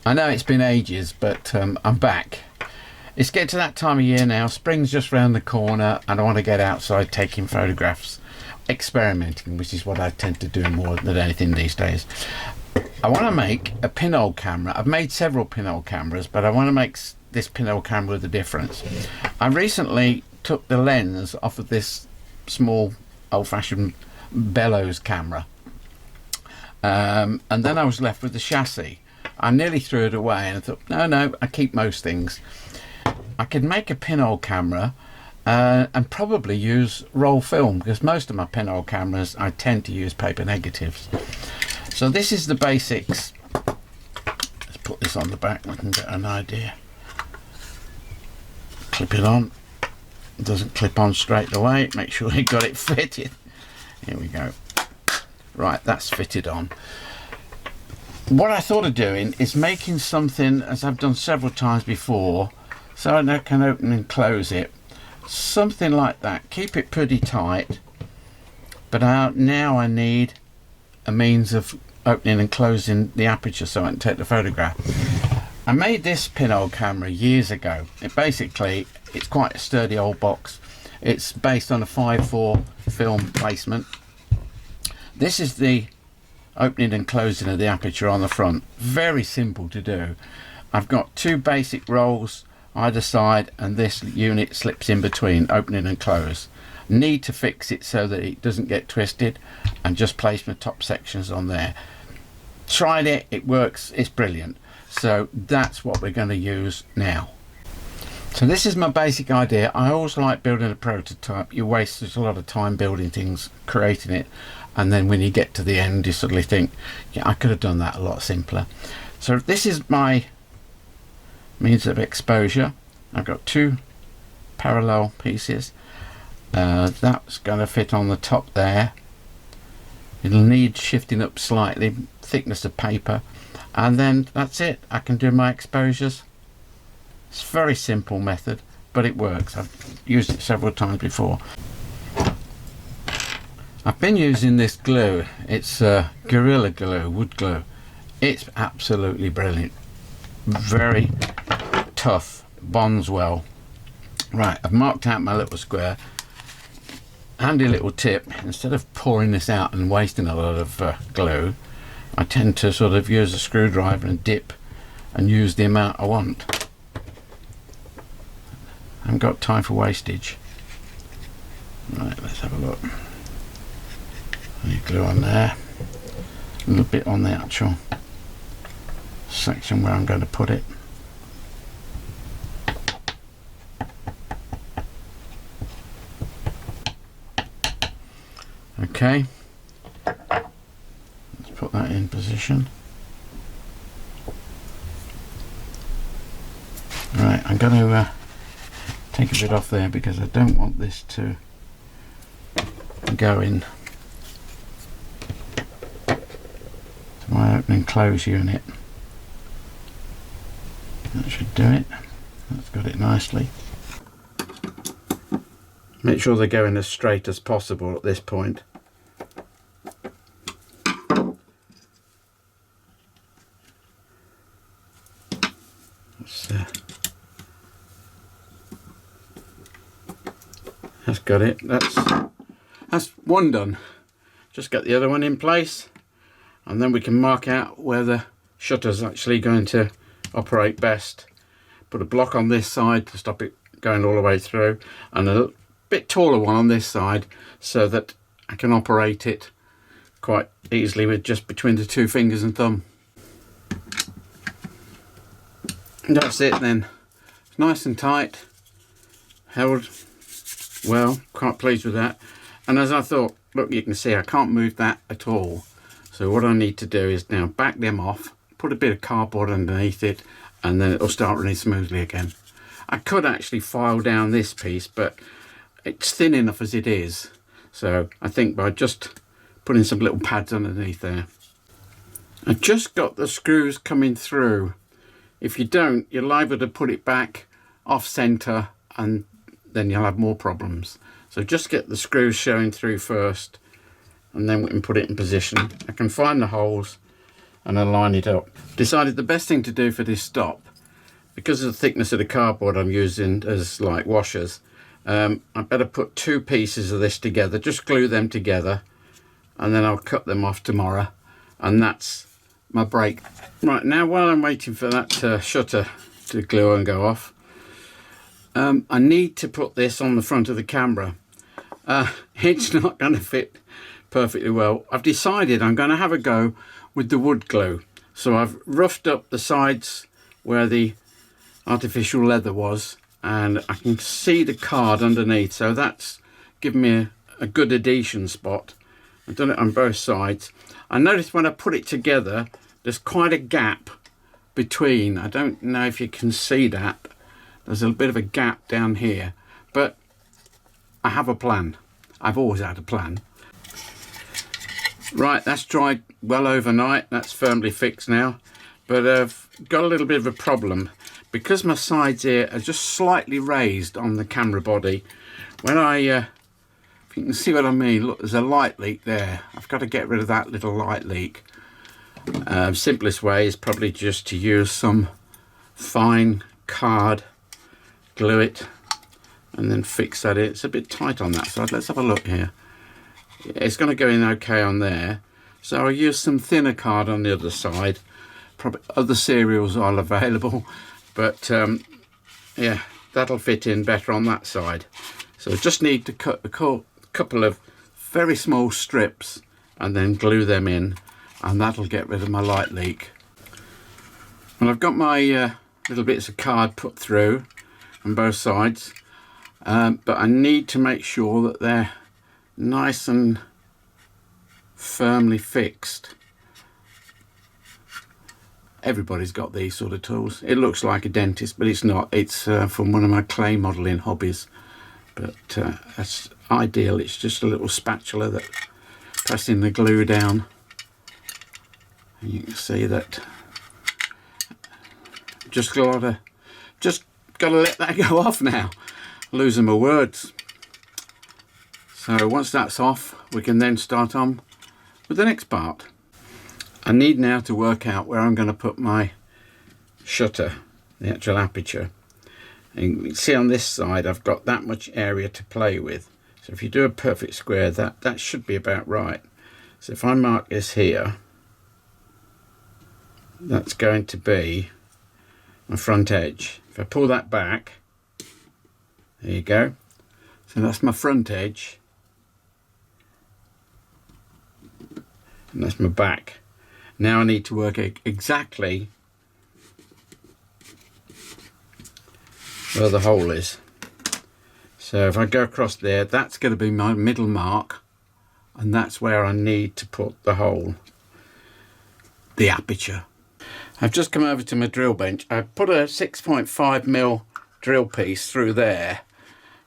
I know it's been ages, but I'm back. It's getting to that time of year now. Spring's just round the corner and I want to get outside taking photographs, experimenting, which is what I tend to do more than anything these days. I want to make a pinhole camera. I've made several pinhole cameras, but I want to make this pinhole camera with a difference. I recently took the lens off of this small old-fashioned bellows camera, and then I was left with the chassis. I nearly threw it away and I thought, no, I keep most things. I could make a pinhole camera and probably use roll film, because most of my pinhole cameras I tend to use paper negatives. So this is the basics. Let's put this on the back, we can get an idea. Clip it on. It doesn't clip on straight away. Make sure you got it fitted. Here we go. Right, that's fitted on. What I thought of doing is making something, as I've done several times before, so I can open and close it. Something like that. Keep it pretty tight. But now I need a means of opening and closing the aperture so I can take the photograph. I made this pinhole camera years ago. It's quite a sturdy old box. It's based on a 5/4 film placement. This is the opening and closing of the aperture on the front. Very simple to do. I've got two basic rolls either side and this unit slips in between, opening and close. Need to fix it so that it doesn't get twisted, and just place my top sections on there. Tried it, it works, it's brilliant. So that's what we're going to use now. So this is my basic idea. I always like building a prototype. You waste a lot of time building things, creating it, and then when you get to the end you suddenly think, yeah, I could have done that a lot simpler. So this is my means of exposure. I've got two parallel pieces. That's going to fit on the top there. It'll need shifting up slightly, thickness of paper, and then that's it. I can do my exposures. It's a very simple method, but it works. I've used it several times before. I've been using this glue. It's Gorilla Glue, wood glue. It's absolutely brilliant. Very tough, bonds well. Right, I've marked out my little square. Handy little tip, instead of pouring this out and wasting a lot of glue, I tend to sort of use a screwdriver and dip and use the amount I want. I haven't got time for wastage. Right, let's have a look. Any glue on there, a little bit on the actual section where I'm going to put it. Okay, let's put that in position. Right, I'm going to take a bit off there because I don't want this to go in to my open and close unit. That should do it. That's got it nicely. Make sure they're going as straight as possible at this point. That's got it. That's one done. Just get the other one in place, and then we can mark out where the shutter's actually going to operate best. Put a block on this side to stop it going all the way through, and a bit taller one on this side so that I can operate it quite easily with just between the two fingers and thumb. And that's it then. It's nice and tight, held well, quite pleased with that. And as I thought, look, you can see I can't move that at all. So what I need to do is now back them off, put a bit of cardboard underneath it, and then it'll start running smoothly again. I could actually file down this piece, but it's thin enough as it is. So I think by just putting some little pads underneath there. I've just got the screws coming through. If you don't, you're liable to put it back off center and then you'll have more problems. So just get the screws showing through first, and then we can put it in position. I can find the holes and align it up. Decided the best thing to do for this stop, because of the thickness of the cardboard I'm using as like washers, I better put 2 pieces of this together, just glue them together, and then I'll cut them off tomorrow, and that's my brake. Right, now while I'm waiting for that shutter to glue and go off, I need to put this on the front of the camera. It's not going to fit perfectly well. I've decided I'm going to have a go with the wood glue. So I've roughed up the sides where the artificial leather was, and I can see the card underneath, so that's given me a good adhesion spot. I've done it on both sides. I noticed when I put it together there's quite a gap between. I don't know if you can see that. There's a bit of a gap down here, but I have a plan. I've always had a plan. Right, that's dried well overnight. That's firmly fixed now, but I've got a little bit of a problem because my sides here are just slightly raised on the camera body. When if you can see what I mean, look, there's a light leak there. I've got to get rid of that little light leak. Simplest way is probably just to use some fine card, glue it, and then fix that. It's a bit tight on that side. Let's have a look here. It's going to go in okay on there, so I'll use some thinner card on the other side. Probably other cereals are available, but yeah, that'll fit in better on that side. So I just need to cut a couple of very small strips and then glue them in, and that'll get rid of my light leak. And I've got my little bits of card put through on both sides, but I need to make sure that they're nice and firmly fixed. Everybody's got these sort of tools. It looks like a dentist, but it's not. It's from one of my clay modelling hobbies, but that's ideal. It's just a little spatula that pressing the glue down, and you can see that just gotta let that go off now. Losing my words. So once that's off, we can then start on with the next part. I need now to work out where I'm going to put my shutter, the actual aperture. And you can see on this side I've got that much area to play with. So if you do a perfect square, that should be about right. So if I mark this here, that's going to be my front edge. If I pull that back, there you go. So that's my front edge. And that's my back. Now I need to work exactly where the hole is. So if I go across there, that's going to be my middle mark, and that's where I need to put the hole, the aperture. I've just come over to my drill bench. I've put a 6.5mm drill piece through there,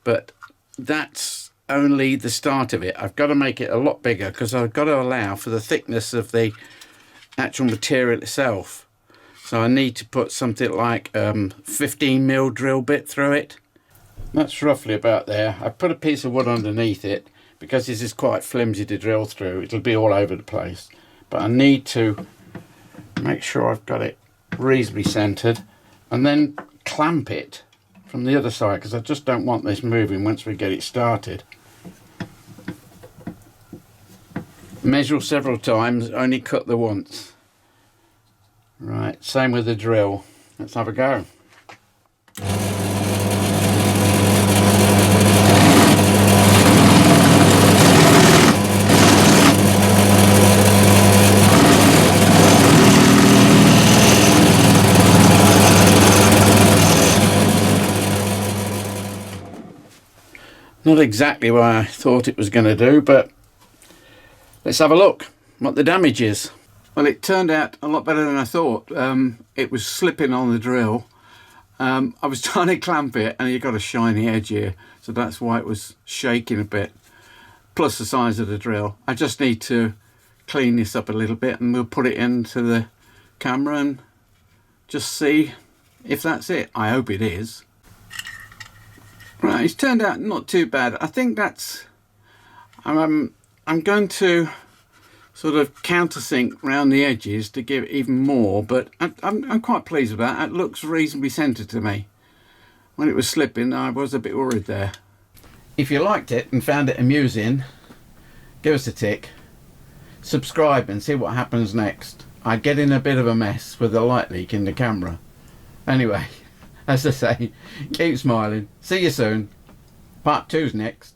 but that's only the start of it. I've got to make it a lot bigger because I've got to allow for the thickness of the actual material itself. So I need to put something like 15mm drill bit through it. That's roughly about there. I've put a piece of wood underneath it because this is quite flimsy to drill through. It'll be all over the place, but I need to make sure I've got it reasonably centered and then clamp it from the other side, because I just don't want this moving once we get it started. Measure several times, only cut the once. Right, same with the drill. Let's have a go. Not exactly what I thought it was going to do, but let's have a look what the damage is. Well, it turned out a lot better than I thought. It was slipping on the drill. I was trying to clamp it and you've got a shiny edge here, so that's why it was shaking a bit, plus the size of the drill. I just need to clean this up a little bit and we'll put it into the camera and just see if that's it. I hope it is. Right, it's turned out not too bad. I think that's, I'm going to sort of countersink round the edges to give it even more, but I'm quite pleased with that. It looks reasonably centered to me. When it was slipping, I was a bit worried there. If you liked it and found it amusing, give us a tick, subscribe and see what happens next. I get in a bit of a mess with the light leak in the camera. Anyway, as I say, keep smiling. See you soon. Part 2's next.